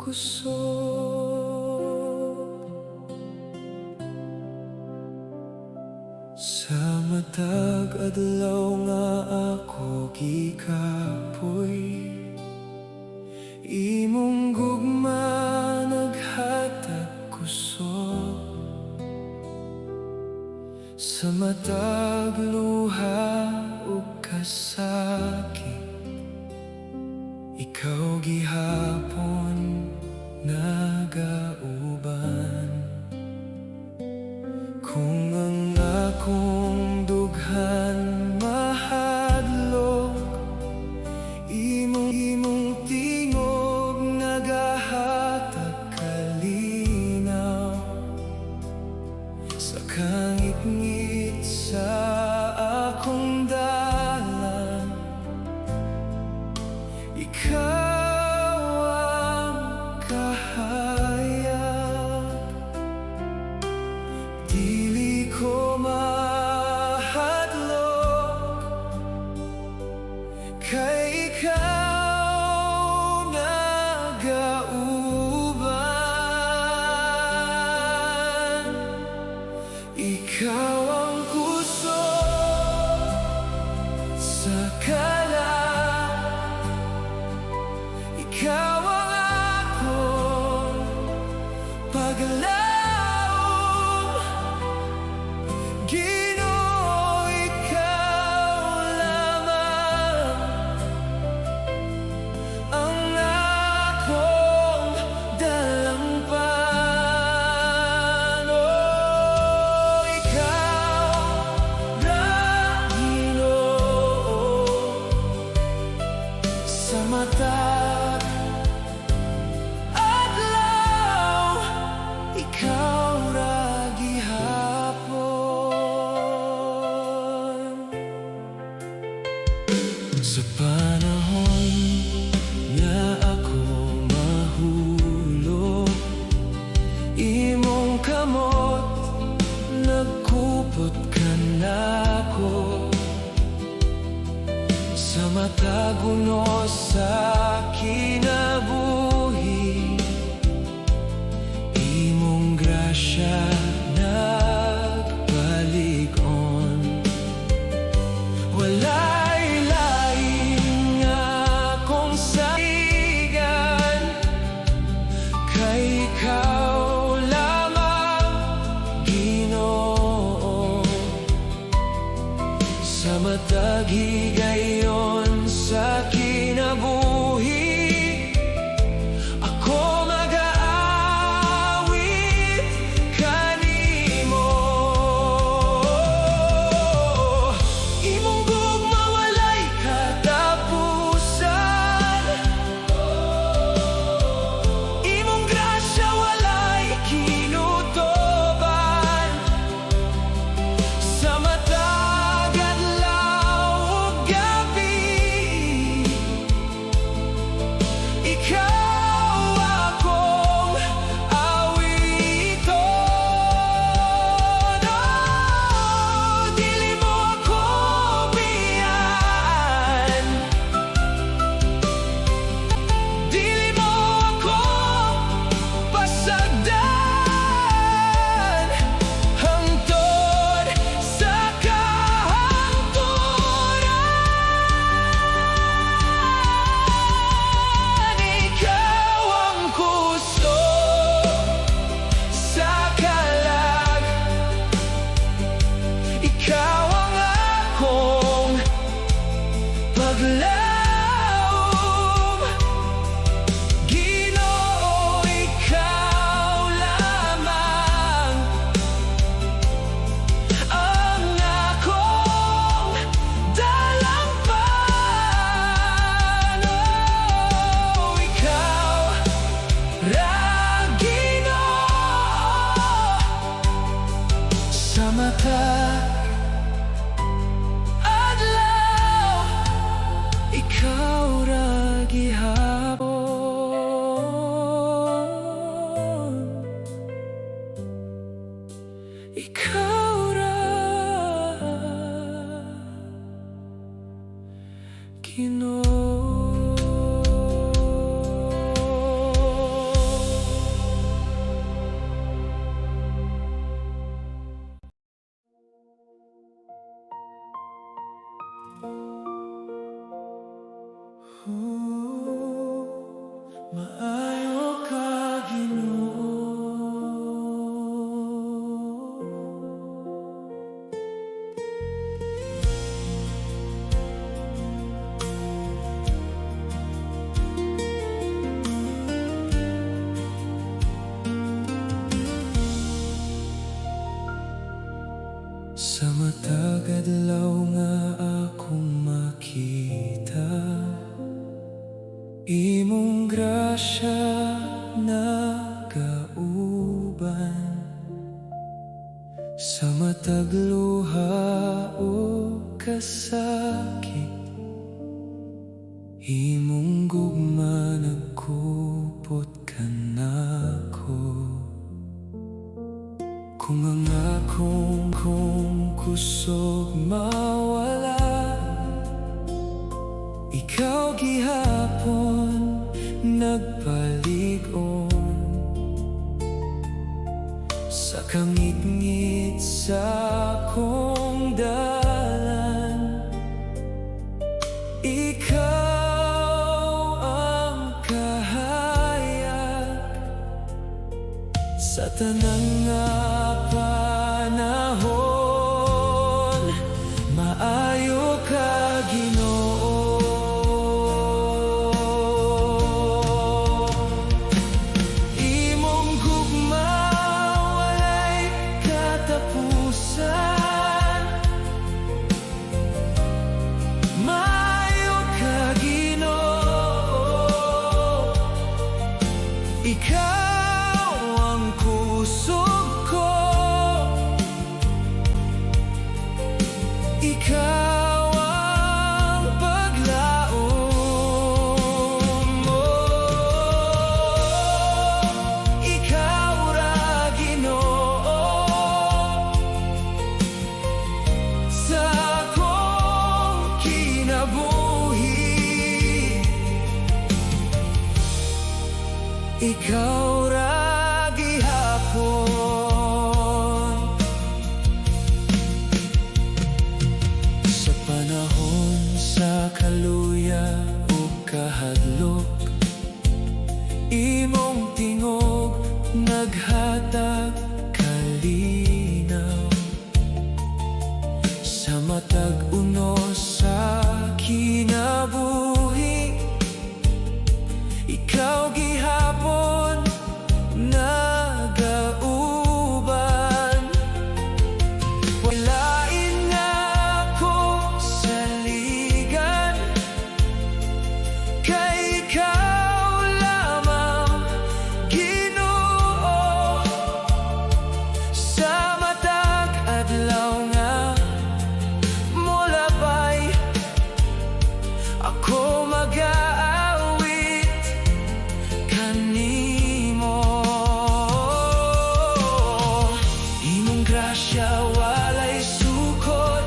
kusog. Sa matag adlaw nga ako gikapoy, imong gugma naghatag kusog. Sa matag luha ug kasakit, ikaw gihapon nagauban. Kung ang akong dughan mahadlok, imong tingog nagahatag kalinaw. Sa kangit-ngit sa akong dalan, ikaw ang kahayag. Dili ko mahadlok, kay ikaw nagauban. Ikaw ang kusog sa kalan, ikaw ang akong paglaom. Ginoo, ikaw lamang ang akong dalangpan. Oh, ikaw na Ginoo, sa matag adlaw, ikaw ra gihapon. Sa panahon nga ako mahulog, imong kamot nagkupot ka nako. Sa matag unos sa kinabuhi, imong grasya nagbalik-on. Walay lain nga akong saligan, kay ikaw lamang Ginoo. Sa matag higayon sa kinabuhi, ako mag-aawit kanimo. Imong gugma walay katapusan, imong grasya walay kinutoban. Sa matag adlaw ug gabi, ikaw akong awiton. Oh, dili mo ako biyaan, dili mo ako pasagdan. Hangtod sa kahangturan, ikaw Imong grasya nagauban sa matag luha o kasakit. Imong gugma nagkupot ka nako. Kung ang akong kusog mawala, ikaw gihapon nagpalig-on sa kangit-ngit sa akong dalan. Ikaw ang kahayag sa tanang nga panahon. Maayo ka, Ginoo. Imong gugma walay katapusan. Maayo ka, Ginoo. Ikaw ang kusog ko. Ikaw ang paglaom mo. Ikaw ra, Ginoo, sa akong kinabuhi. Ikaw ra gihapon sa panahon sa kaluya o kahadlok. Imong tingog naghatag kalinaw sa matag unos sa kinabuhi. Ikaw gihapon nagauban. Walain nga ako sa ligan, kay ikaw lamang, Ginoo. Sa matag adlaw nga molabay, ako mag-aawit kanimo. Imong grasya walay sukot.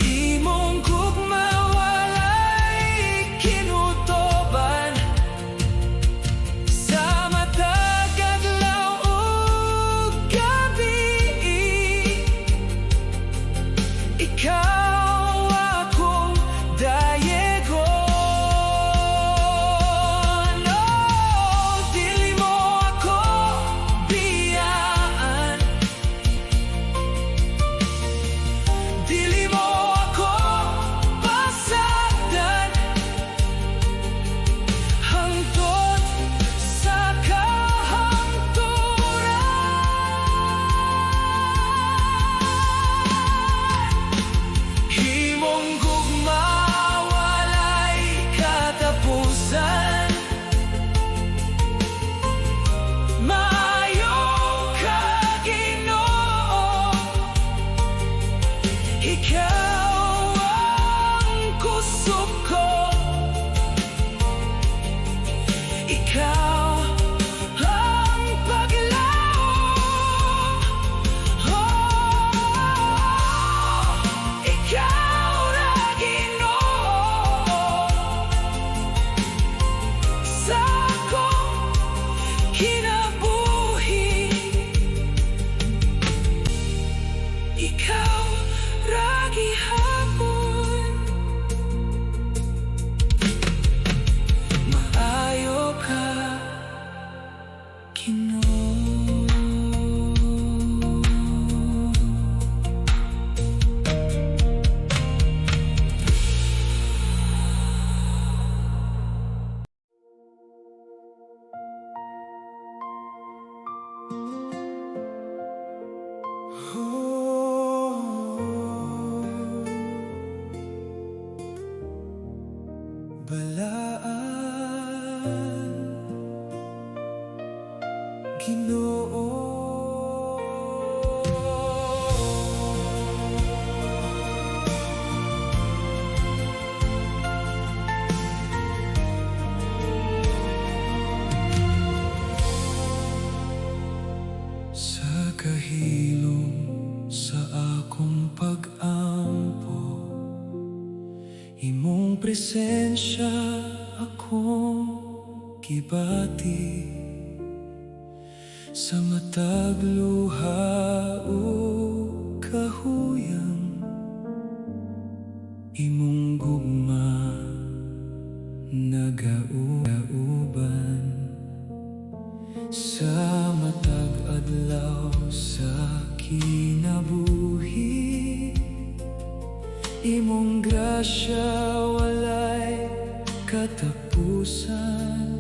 Imong gugma walay kinutoban sa matag adlaw ug gabi. Ikaw akong dayegon. Oh, dili mo ako biyaan. Dili mo ako pasagdan. balaan, Ginoo. Sa kahilom sa akong pag-ampo, imong presensya akong gibati. Sa matag luha o kahuyang, imong gugma nagauban. Sa matag adlaw sa kinabuhi, imong grasya walay katapusan.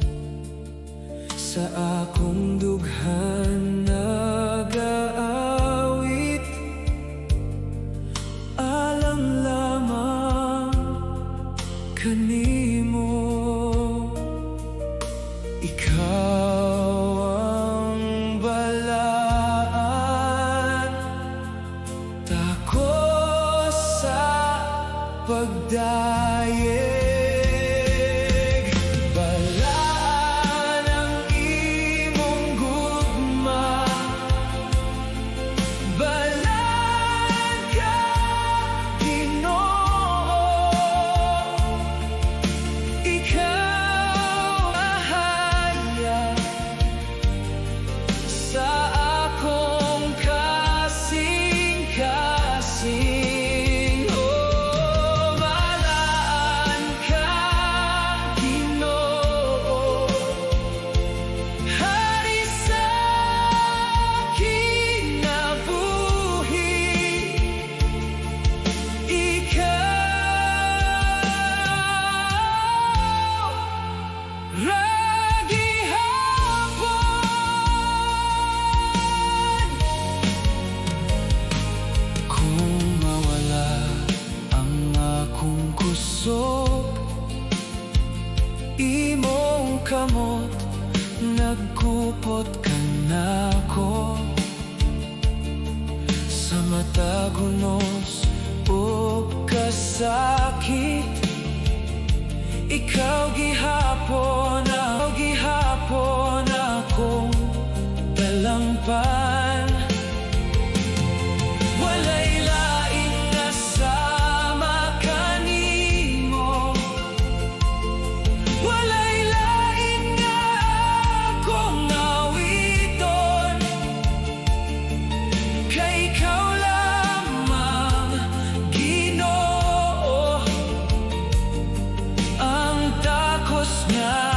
Sa akong dughan nagaawit, alang lamang kanimo. Ikaw ang balaan, tako sa pagdayeg. Balaan ang imong gugma, balaan ka, Ginoo. Ikaw ahaya sa akong kasing-kasing. Oh, balaan ka, Ginoo. Hari sa kinabuhi, ikaw ra gihapon. Kung mawala ang akong kusog, imong kamot nagkupot ka nako. Sa matag unos o kasakit, ikaw gihapon akong talampan. Walay lain nga sama kanimo, walay lain nga akong awiton. Kay ikaw lamang, Ginoo, ang takos nga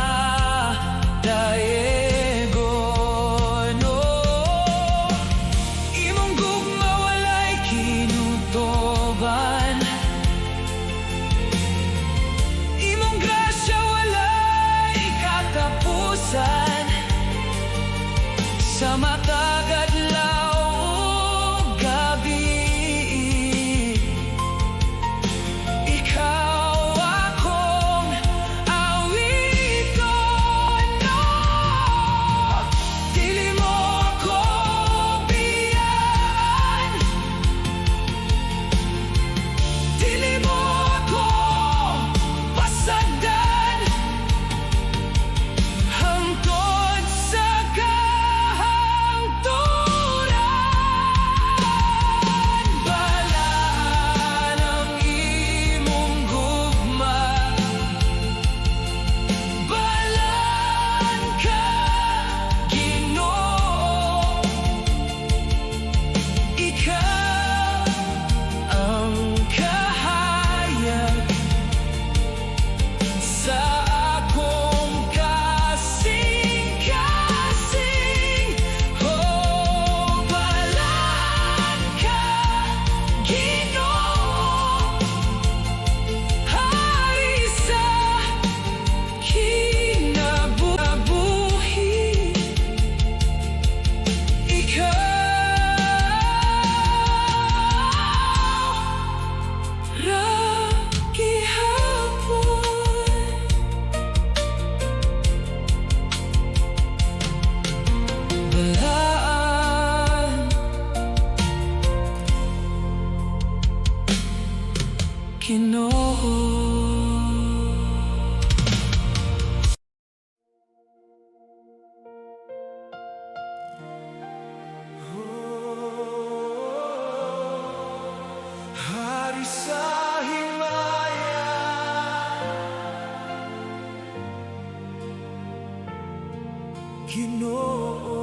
Ginoo.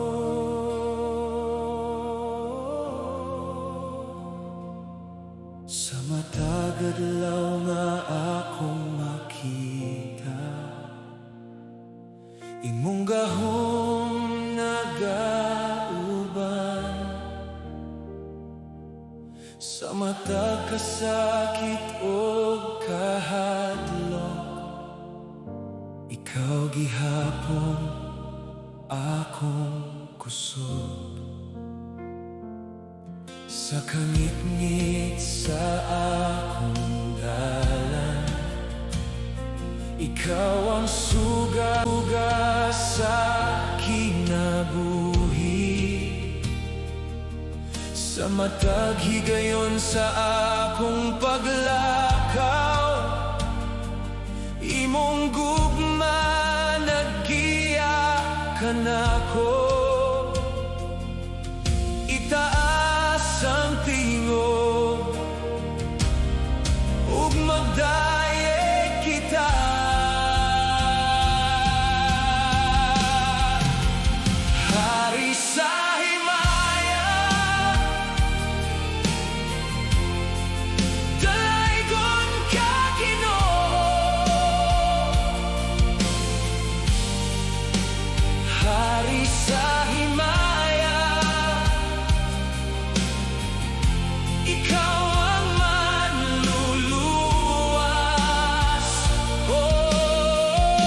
Sa matagad law nga akong makita, imong gahom nagauban. Sa matag kasakit o kahadlok, ikaw gihapon akong kusog. Sa kangit-ngit sa akong dalan, ikaw ang suga sa kinabuhi. Sa matag higayon sa akong paglakaw, imong gugma naggiya ka nako. Itaas ang tingog ug magdayeg kita. Hari sa himaya, dalaygon ka Ginoo. Hari sa himaya, ikaw ang manluluwas. Oh,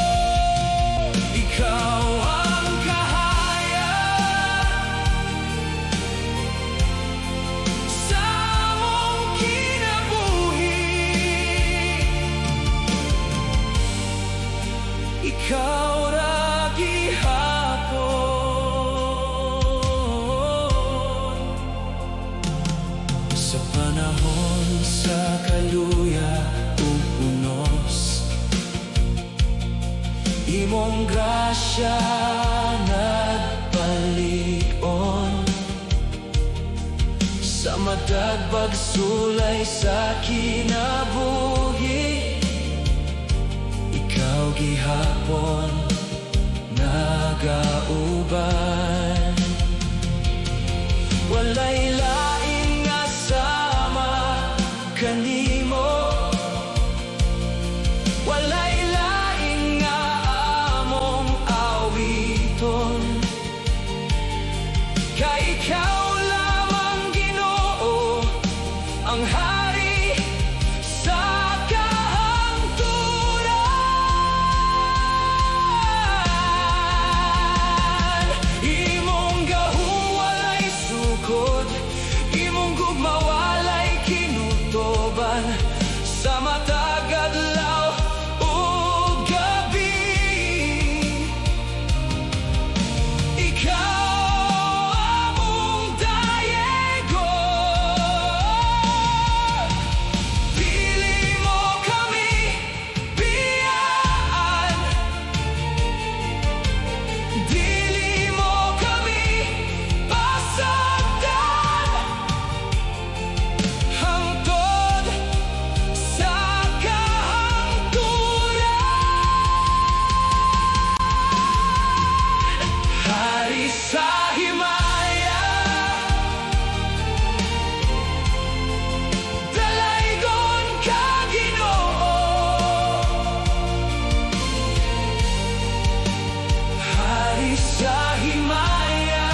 ikaw ang kahayag sa among kinabuhi. Ikaw ra gihapon. Sa panahon sa kaluya ug unos, imong grasya nagpaligon. Sa matag pagsulay sa kinabuhi, ikaw gihapon nagauban. Walay lain nga sama kanimo, walay lain nga among awiton. Kay ikaw lamang Ginoo ang hari sa kahangturan. Imong gahom walay sukod, imong gugma walay kinutoban. Sa matag adlaw ug gabi, ikaw among dayegon. Dili mo kami biyaan, dili mo kami pasagdan. Hangtod sa kahangturan. Hari sa himaya, dalaygon ka Ginoo. Hari sa himaya,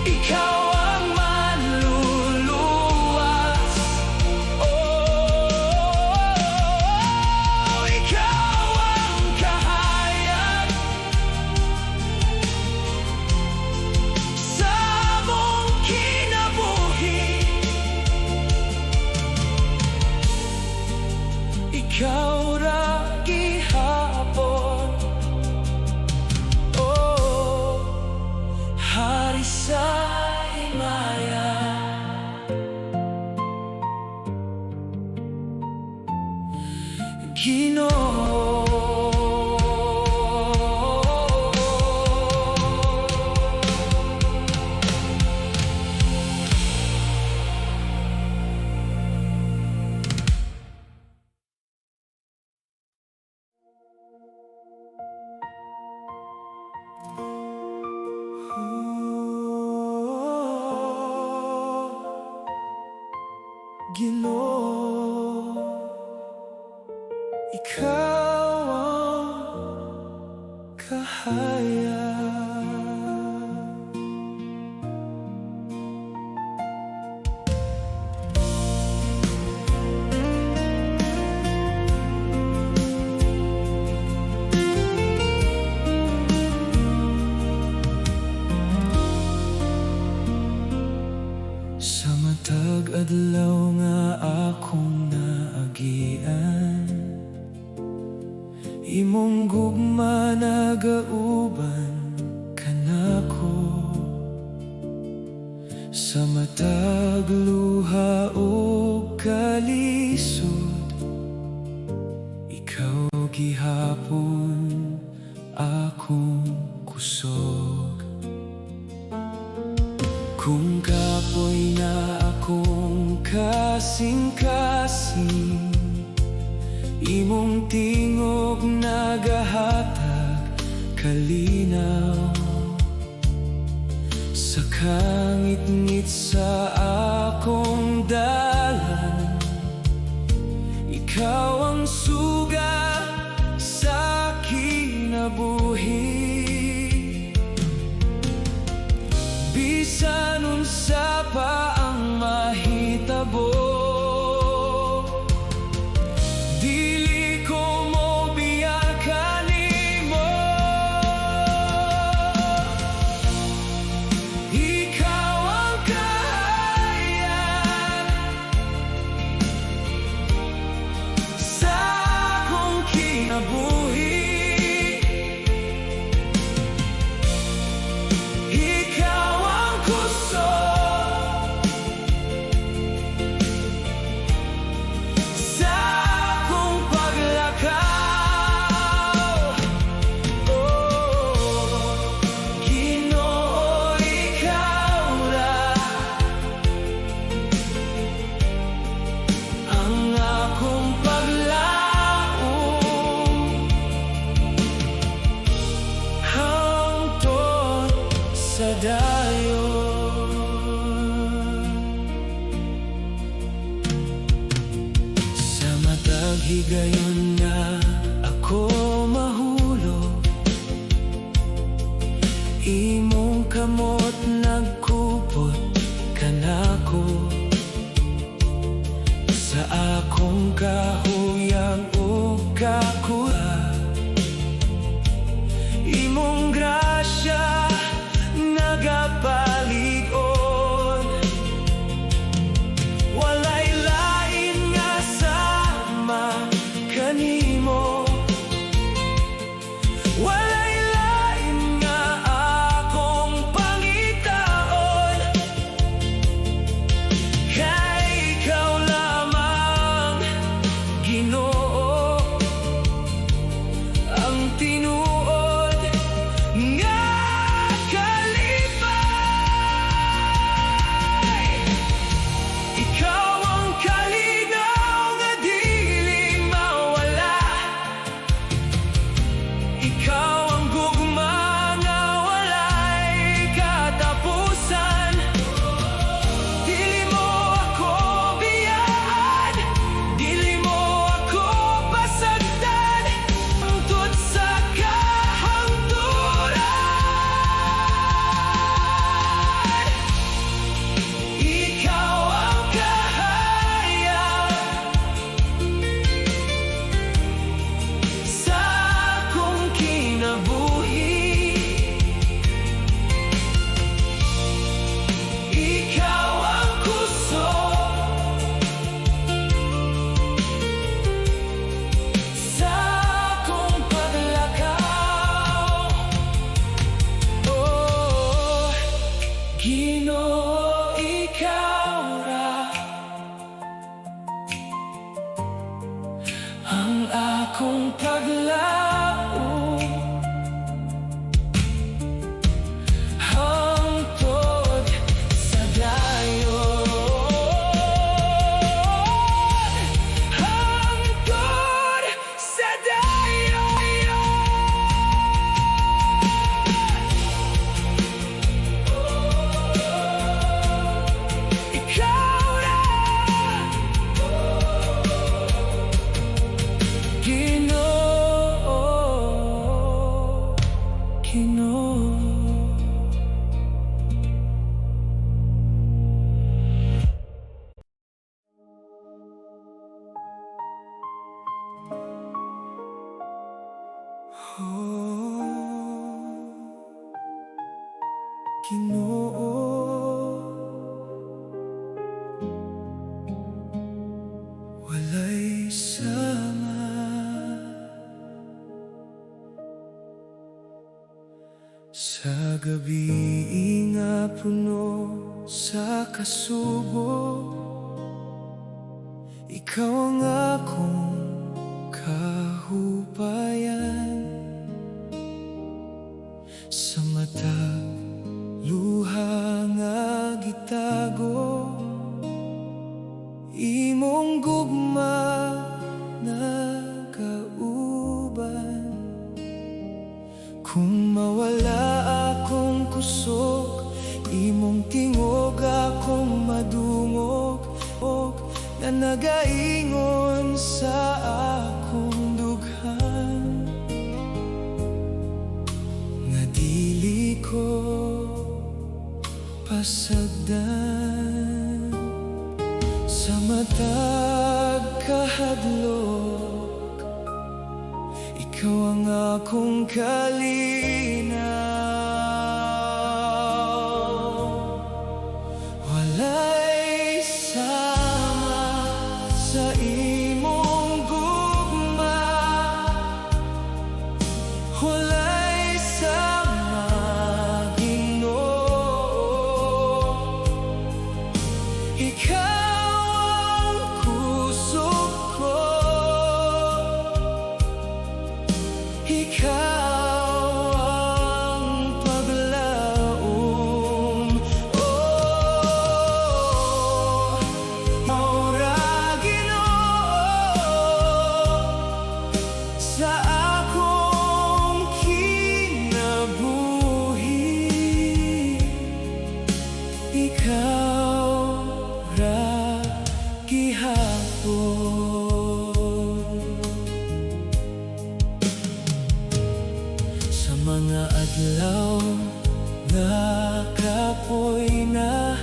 ikaw ang manluluwas. Oh, ikaw ang kahayag sa among kinabuhi. Ikaw ra gihapon. Oh, hari sa himaya, Ginoo. ikaw ang kahayag. Sa matag adlaw nga akong naagian, imong gugma nagauban kanako. Sa matag luha o kalisod, ikaw gihapon akong kusog. Kung kapoy na akong kasing-kasing, imong tingog nagahatag kalinaw. Sa kangit-ngit sa akong dalan, ikaw ang suga sa kinabuhi. Bisan unsa pa ang mahitabo, dili ko mo biyakan nimo. Ikaw ang kahayag sa akong kinabuhi. Sa dayon, sa matag higayon nga ako mahulog, imong kamot nagkupot kanako. Sa akong kahuyang o kakula, imong grasya nagapalig-on. Walay lain nga sama kanimo, walay lain nga akong pangitaon. Kay ikaw lamang, Ginoo, ang tinuod nga Ginoo, ikaw ra ang akong paglaom. Hangtod sa dayon, hangtod sa dayon. Ikaw ra, Ginoo. gabi nga puno sa kasubo, ikaw ang akong kahupayan. Sa matag luha nga gitago, imong gugma nagauban. Kung mawala akong kusog, imong tingog akong madungog, na nagaingon sa akong dughan. Nga dili ko pasagdan sa matag kahadlok, ikaw ang akong kalinaw. Walay sama sa imong gugma, walay sama Ginoo. Ikaw ang kusog ko, ikaw ang paglaom. Maura Ginoo sa akong kinabuhi, ikaw ra gihapon. Sa mga adlaw nga kapoy na,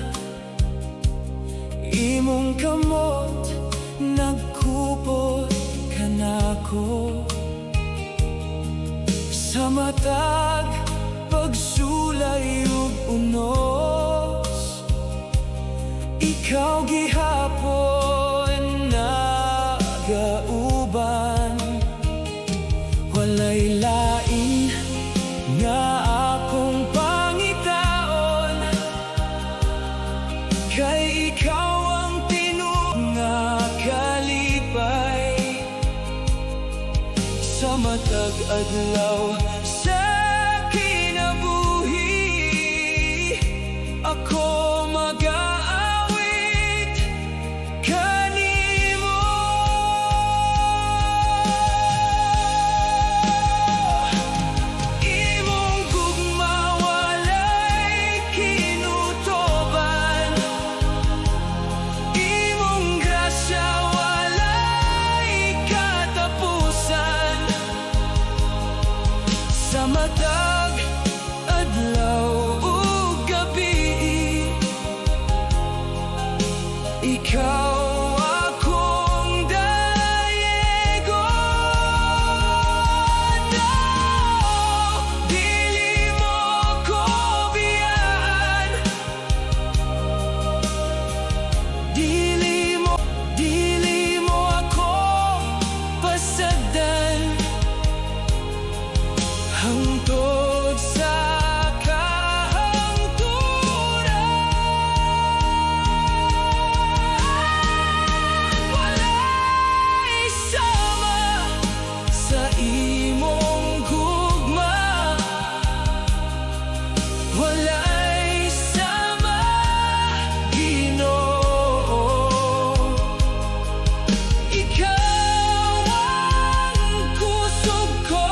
imong kamot nagkupot kanako. Sa matag pagsulay ug unos, ikaw gihapon nagauban. Walay lain nga akong pangitaon, kay ikaw ang tinuod nga kalipay. Sa matag adlaw sa kinabuhi, ako mag-aawit kanimo. Imong gugma walay kinutoban, imong grasya walay katapusan. Sa matag adlaw ug gabi, ikaw akong dayego. Dili mo ko biyaan, dili mo ako pasagdan, hangtod sa kahangturan. Walay sama sa imong gugma, walay sama Ginoo. Ikaw ang kusog ko,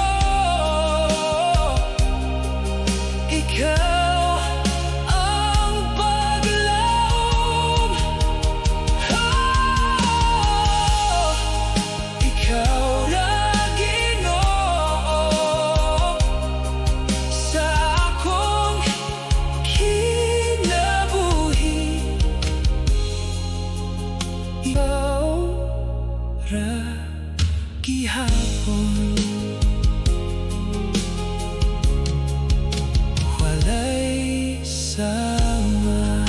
ikaw ang paglaom. Ikaw ra Ginoo sa akong kinabuhi, ikaw ra gihapon. Walay sama,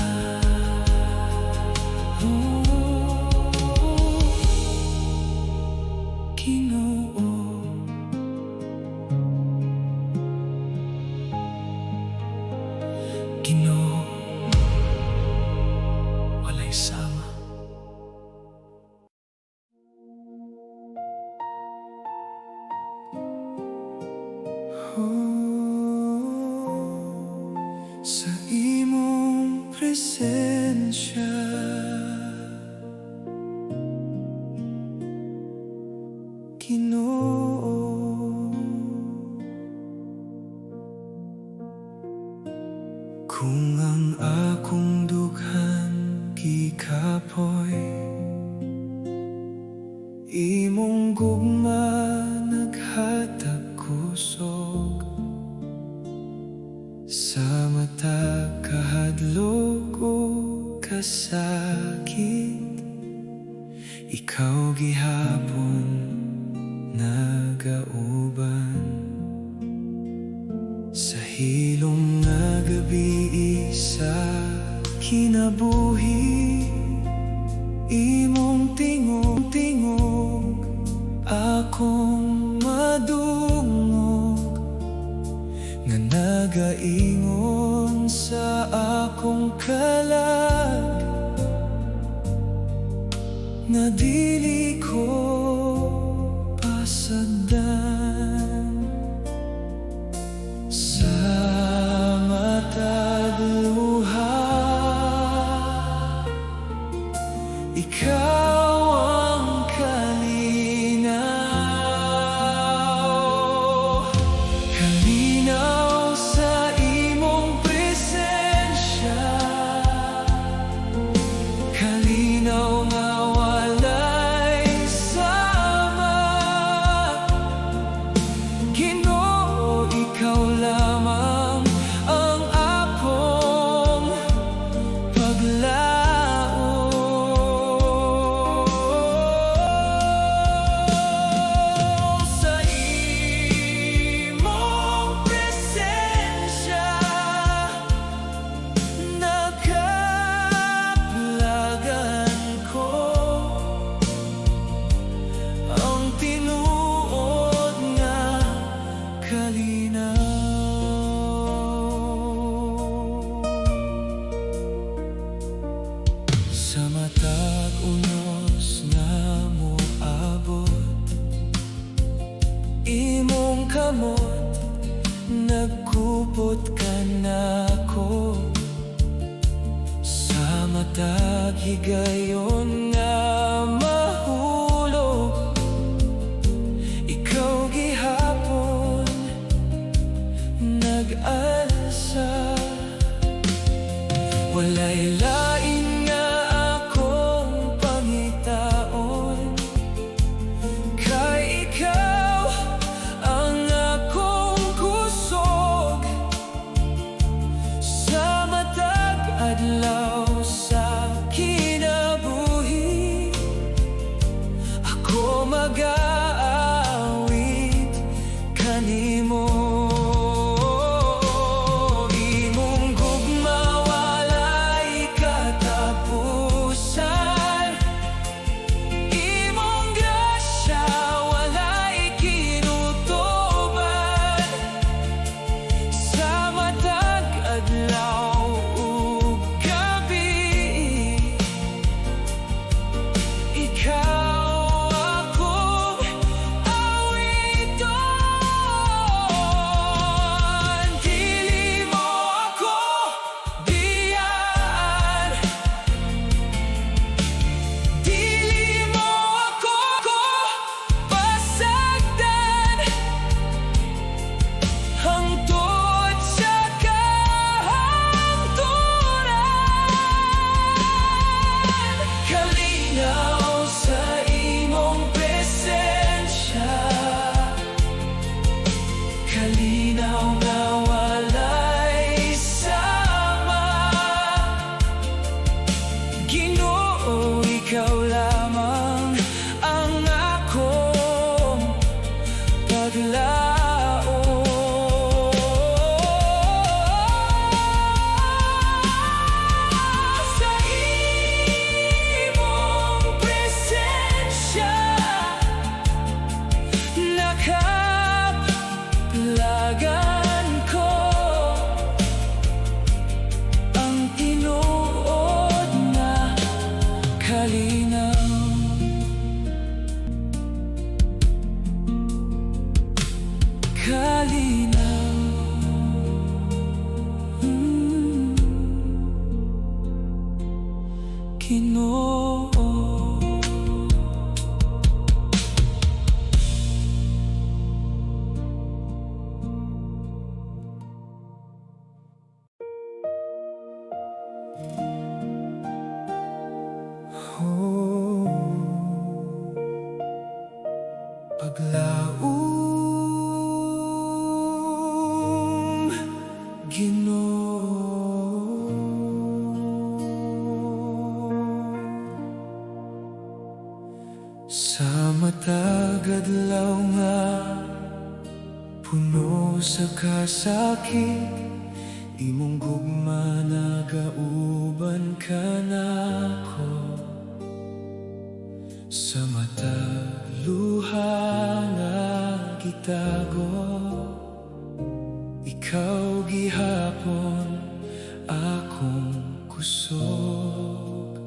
Ginoo. presensya. Ginoo, kung ang akong dughan gikapoy, imong gugma naghatag kusog. Sa mata kahadlok o kasakit, ikaw gihapon nagauban. Sa hilom nga gabi sa kinabuhi, imong tingog akong madungog, nga nagaingon sa akong kalag, nga dili ko pasagdan. Sa matag luha, ikaw ang kalinaw. Kalinaw sa imong presensya, kalinaw nga walay sama. Ginoo, ikaw lamang ang akong paglaom. Sa imong presensya, nakaplagan ko ang tinuod nga kalinaw. Sa matag unos nga moabot, imong kamot nagkupot ka nako. Sa matag higayon nga mahulog, ikaw gihapon nag-alsa. Walay lain nga akong pangitaon, kay ikaw ang akong kusog. Sa matag adlaw sa kinabuhi, ako mag-aawit kanimo. Imong gugma walay katapusan, imong grasya walay kinutuban. Sa matag adlaw ug gabi, ikaw akong awiton. Dili mo ako biyaan, dili mo ako pasagdan, hangtod sa kahangturan. Kalinaw sa imong presensya, kalinaw nga walay sama. Ginoo, ikaw lamang ang akong paglaom. Sa imong presensya, nakaplagan ko ang tinuod na kalinaw. Kalinaw. paglaong Ginoo. Sa matag adlaw nga puno sa kasakit, imong gugma nagauban ka nako. Sa mata luha nga gitago, ikaw gihapon akong kusog.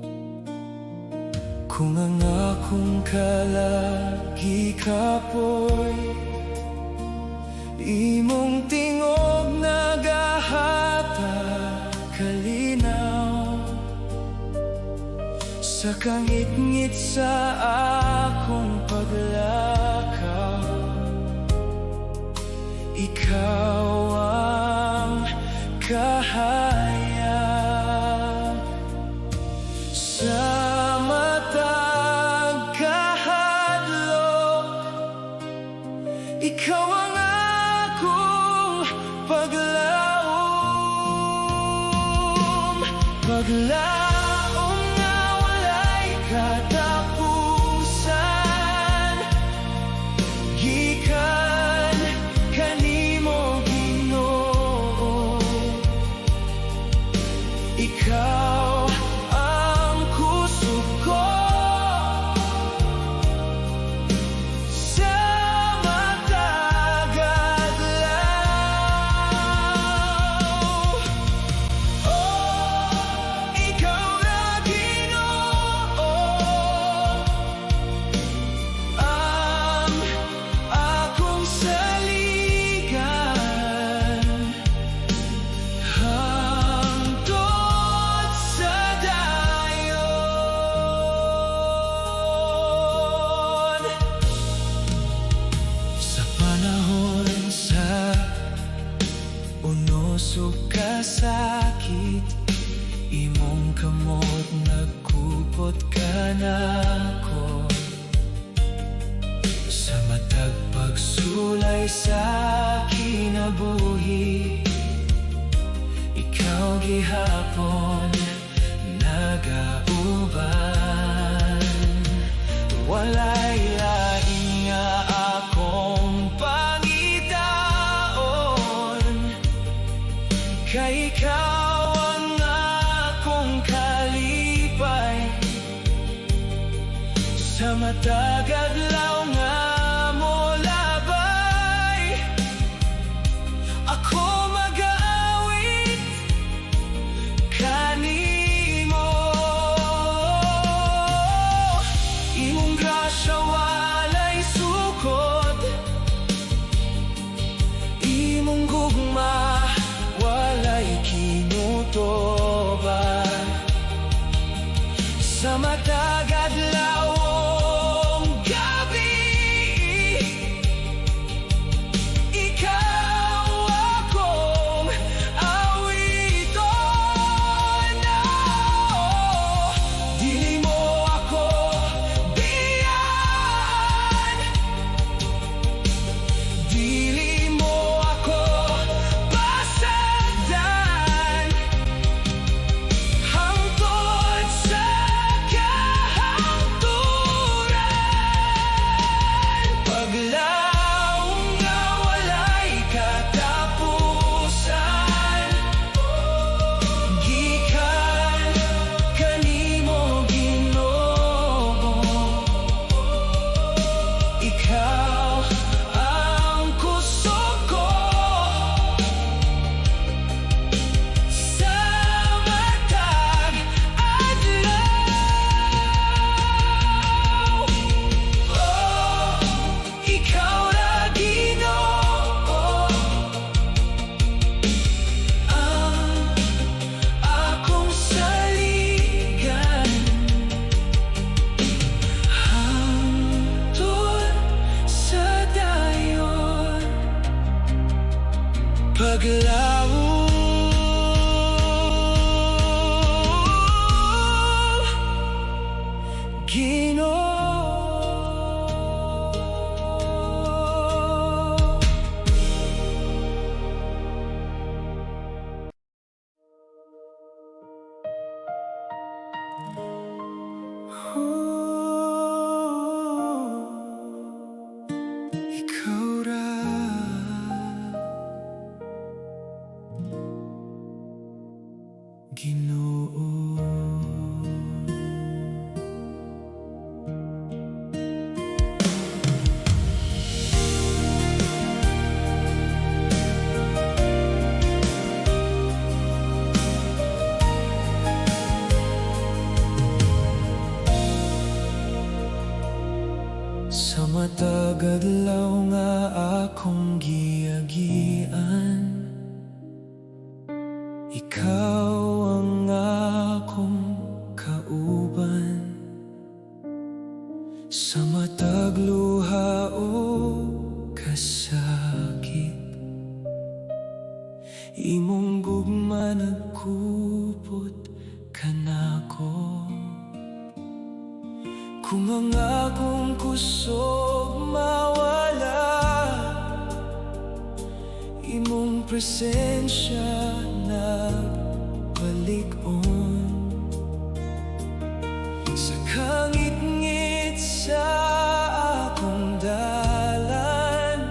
Kung ang akong kalagi kapoy, imong tingog nagahatag kalinaw. Sa kangit-ngit sa akong paglakaw, ikaw ang kahayag. Sa matag kahadlok, ikaw ang akong paglaom. Paglaom na walay katapusan, gikan kanimo Ginoo. Ikaw ang kusog ko. Sa matag adlaw, oh, ikaw na Ginoo, ang akong saligan, hangtod sa dayon. Sa panahon sa unos ug kasakit, imong kamot nagkupot ka nako. Sa matag pagsulay sa kinabuhi, ikaw gihapon nagauban. Walay lain nga akong pangitaon, kay ikaw ang akong kalipay. Sa matag adlaw nga molabay, ako mag-aawit kanimo. Imong grasya walay sukod, imong gugma walay kinutoban. Sa matag adlawong gabi, ikaw akong awiton. Oh, dili mo ako biyan, dili mo ako pasagdan, hangtod sa kahangturan. Paglaong nga walay katapusan, gikan kanimo Ginoo. Ikaw ang kusog ko. Sa matag adlaw, oh, ikaw na Ginoo, ang akong saligan, hangtod sa dayon. Paglaom Ginoo. Magadlaw nga akong giagian, ikaw ang akong kauban. Sa matag luha o kasakit, imong gugma nagkupot kanako. Kung ang akong kusog mawala, imong presensya nagbalik-on. Sa kangit-ngit sa akong dalan,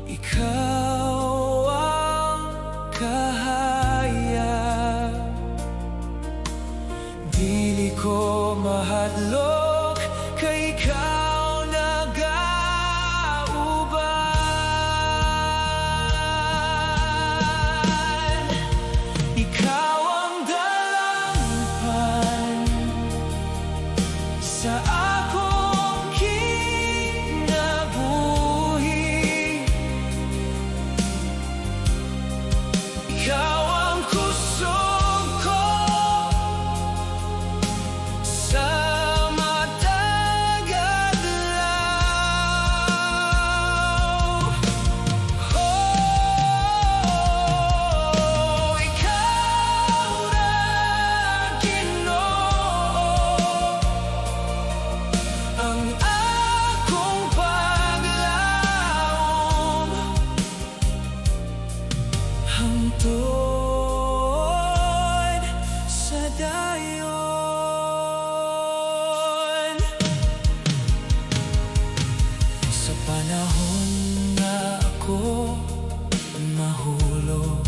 ikaw ang kahayag. Dili ko mahadlok kay ikaw nagauban. Ikaw ang dalampan sa akong kinabuhi. Ikaw ang kusog ko sa matag adlaw. Oh, ikaw na Ginoo, ang akong paglaom hangtod sa dayon. Sa panahon na ako mahulog,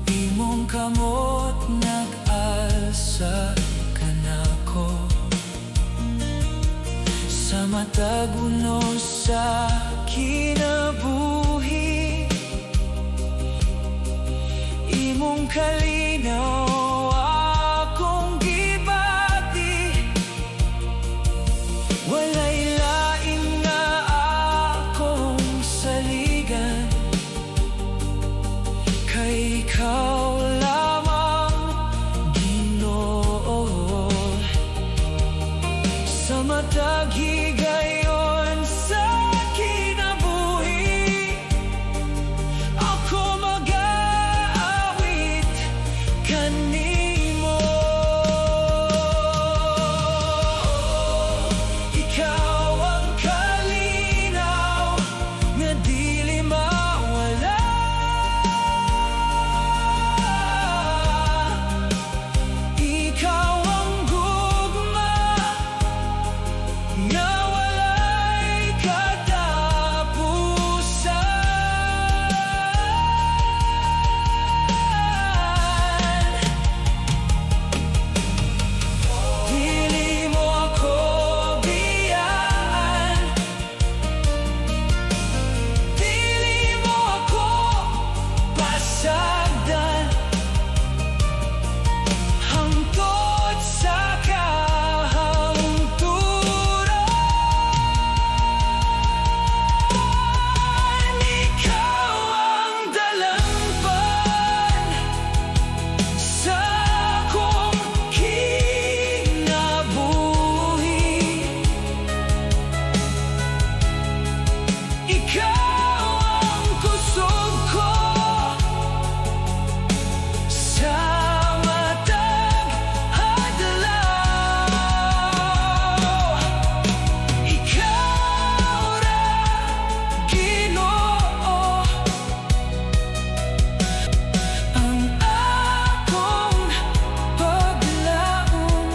imong kamot nag-asa kanako. Sa matag unos sa kinabuhi, imong kalinaw akong gibati. Walay lain nga akong saligan, kay ikaw lamang Ginoo. Sa matag higayon sa kinabuhi, ako mag-aawit kanimo. Ikaw ang kalinaw nga dili mawala. Ikaw ang gugma nga walay katapusan. Dili mo ako biyaan, dili mo ako pasagdan, hangtod sa kahangturan. Ikaw ang dalampan sa akong kinabuhi. Ikaw ang kusog ko sa matag adlaw. Ikaw ra Ginoo, ang akong paglaom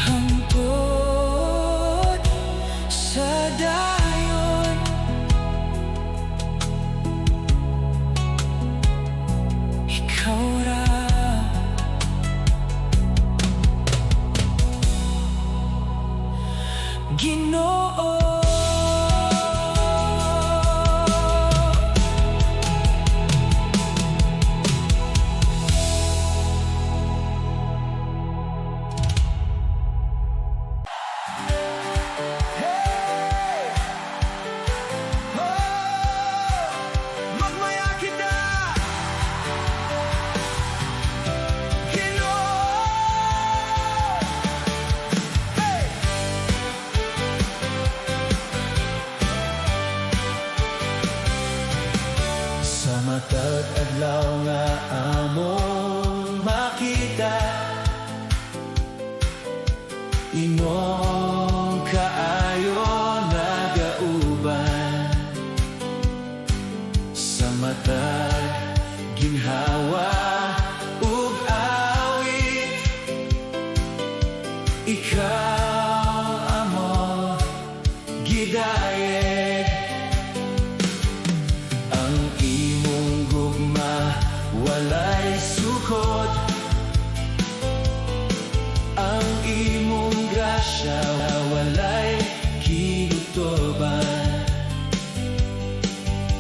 hangtod sa dayon. Ikaw ra Ginoo. imong kaayo nagauban sa matag ginhawa ug awit. Ikaw amo gidayeg, ang imong gugma walay sukod, ang imong grasya walay kinutoban.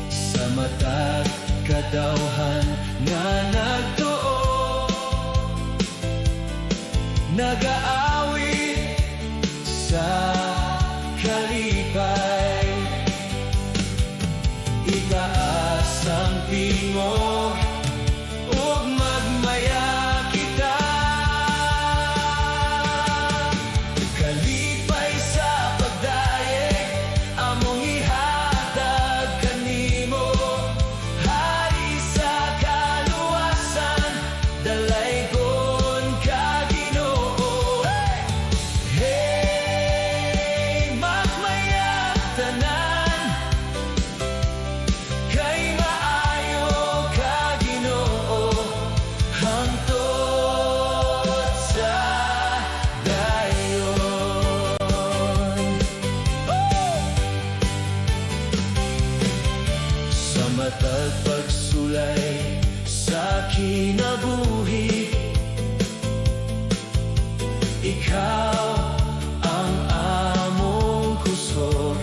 Sa matag kadawhan nga nagtuo, nagaawit sa kalipay. Itaas ang tingog ug magmaya kita, kalipay sa pagdayeg among ihatag kanimo. Hari sa kaluwasan, dalaygon ka Ginoo. Hey, magmayag tanan, kay maayo ka Ginoo, hangtod sa dayon. Sa matag pagsulay sa kinabuhi, ikaw ang among kusog.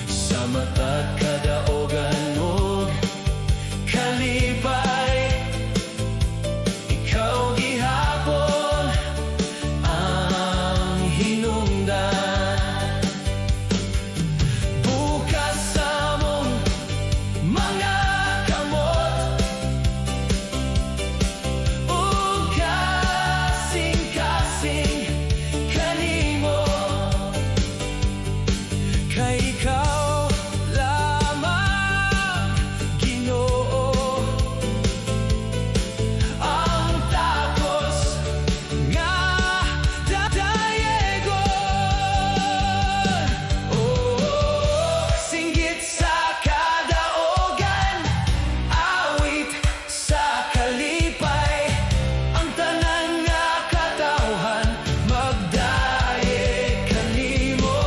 Sa matag kadaogan ug kalipay, ikaw gihapon ang hinungdan. Bukas sa among mga kamot ug kasing-kasing kanimo, kay ikaw lamang Ginoo ang takos nga dadayegon. Oh, singgit sa kadaogan, awit sa kalipay, ang tanan nga katawhan magdayeg kanimo.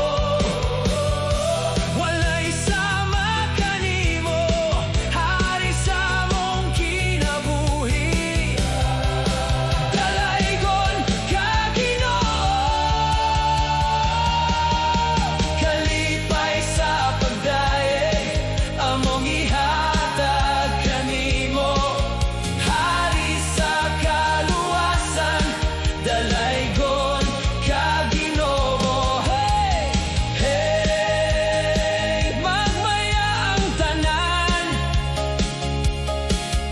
Walay sama kanimo, hari sa mong kinabuhi, dalaygon ka Ginoo. Kalipay sa pagdayeg among ihatag kanimo. Hari sa kaluwasan, dalaygon ka Ginoo. Hey, hey, magmaya ang tanan,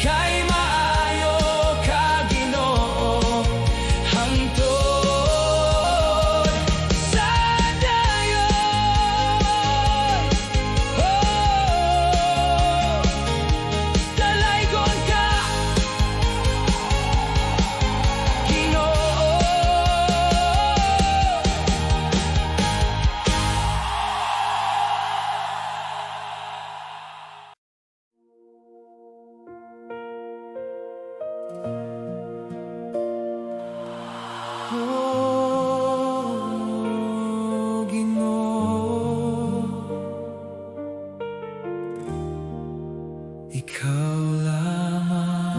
kay maayo ka Ginoo, hangtod sa dayon. Oh, dalaygon ka Ginoo. Oh, Ginoo, ikaw lamang.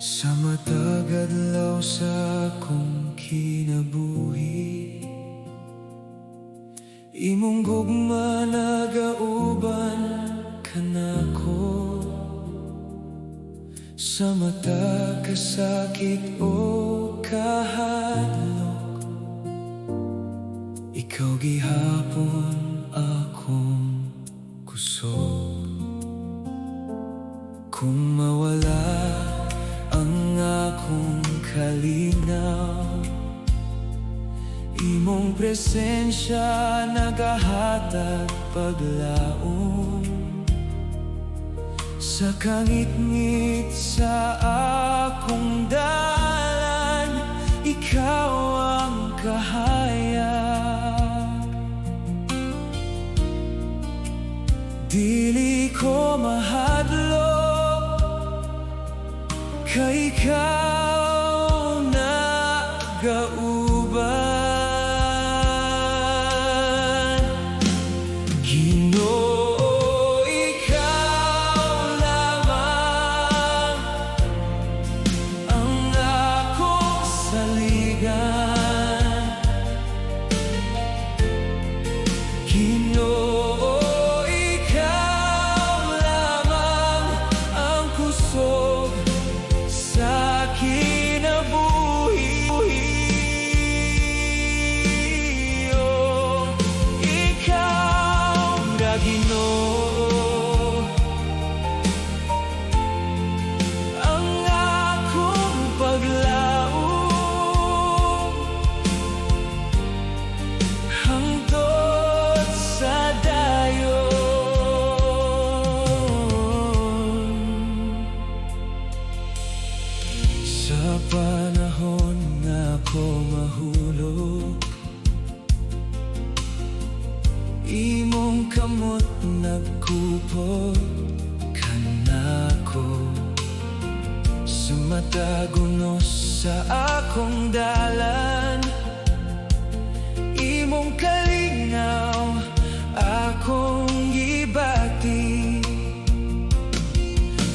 Sa matag adlaw sa akong kinabuhi, imong gugma nagauban kanako. Sa matag kasakit o kahadlok, ikaw gihapon akong kusog. Kung mawala ang akong kalinaw, imong presensya nagahatag paglaong sa kangit-ngit sa akong dalan, ikaw ang kahayag. Dili ko mahadlok, kay ikaw nagauban. Ginoo, ikaw lamang ang akong saligan. Ginoo, ikaw lamang ang kusog sa kinabuhi. Oh, ikaw na Ginoo ang akong paglaom hangtod sa dayon. Sa panahon nga ako mahulog, imong kamot nagkupot kanako. Sa matag unos sa akong dalan, imong kalingaw akong gibati.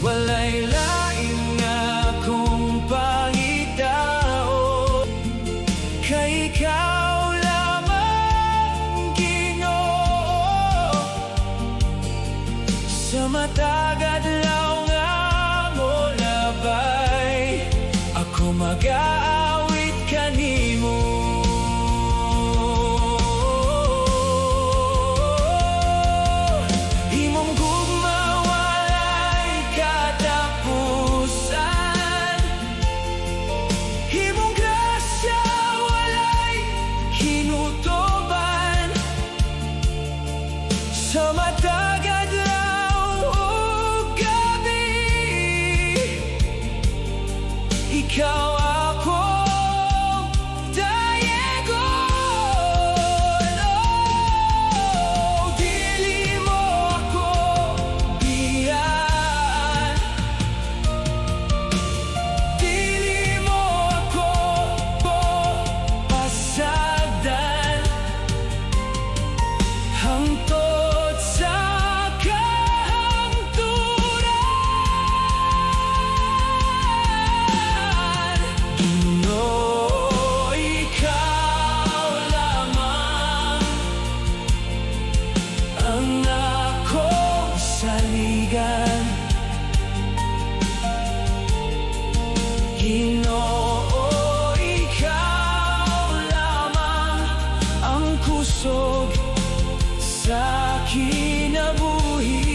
Walay lain nga akong pangitao, kay ikaw lamang Ginoo. Sa matag adlaw nga mo labay, ako mag-aawit kanimo. Imong gugma walay katapusan, imong grasya walay hinutoban. Sa matag adlaw ug gabi, ikaw akong dayegon. Oh, dili mo ako biyaan, dili mo ako pasagdan hangtod sa kahangturan. Ginoo, ikaw lamang ang akong saligan. Ginoo, ikaw lamang ang kusog sa kinabuhi.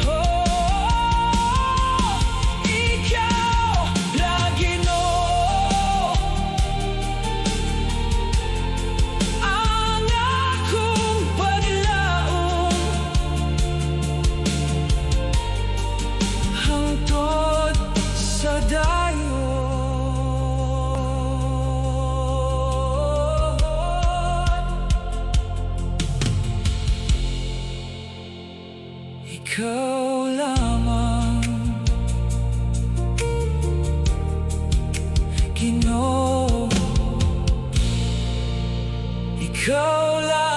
Oh, ikaw na Ginoo ang akong paglaom hangtod sa dayon. Ikaw lamang Ginoo, ikaw lamang